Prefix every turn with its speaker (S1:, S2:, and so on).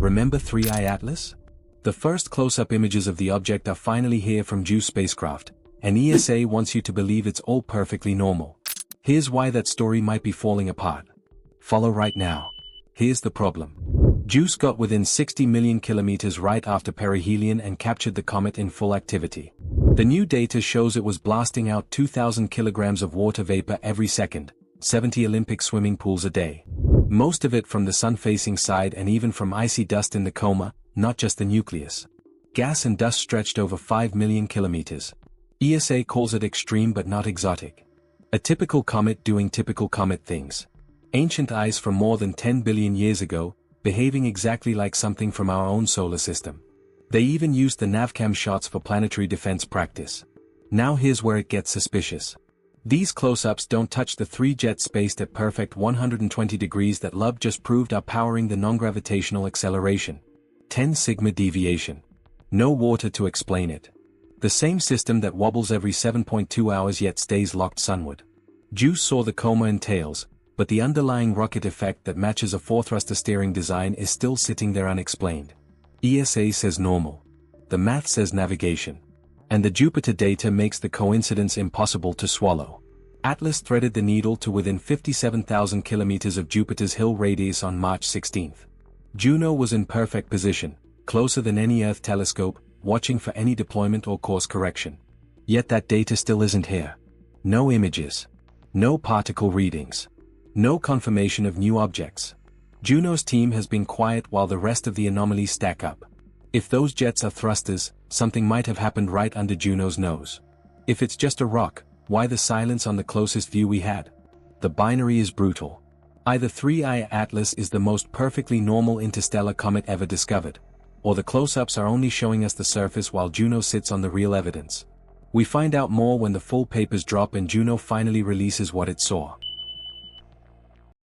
S1: Remember 3I Atlas? The first close-up images of the object are finally here from Juice Spacecraft, and ESA wants you to believe it's all perfectly normal. Here's why that story might be falling apart. Follow right now. Here's the problem. Juice got within 60 million kilometers right after perihelion and captured the comet in full activity. The new data shows it was blasting out 2,000 kilograms of water vapor every second, 70 Olympic swimming pools a day. Most of it from the sun-facing side and even from icy dust in the coma, not just the nucleus. Gas and dust stretched over 5 million kilometers. ESA calls it extreme but not exotic. A typical comet doing typical comet things. Ancient ice from more than 10 billion years ago, behaving exactly like something from our own solar system. They even used the navcam shots for planetary defense practice. Now here's where it gets suspicious. These close-ups don't touch the three jets spaced at perfect 120 degrees that Love just proved are powering the non-gravitational acceleration. 10 sigma deviation. No water to explain it. The same system that wobbles every 7.2 hours yet stays locked sunward. Juice saw the coma and tails, but the underlying rocket effect that matches a four-thruster steering design is still sitting there unexplained. ESA says normal. The math says navigation. And the Jupiter data makes the coincidence impossible to swallow. Atlas threaded the needle to within 57,000 kilometers of Jupiter's Hill radius on March 16. Juno was in perfect position, closer than any Earth telescope, watching for any deployment or course correction. Yet that data still isn't here. No images. No particle readings. No confirmation of new objects. Juno's team has been quiet while the rest of the anomalies stack up. If those jets are thrusters, something might have happened right under Juno's nose. If it's just a rock, why the silence on the closest view we had? The binary is brutal. Either 3I Atlas is the most perfectly normal interstellar comet ever discovered, or the close-ups are only showing us the surface while Juno sits on the real evidence. We find out more when the full papers drop and Juno finally releases what it saw.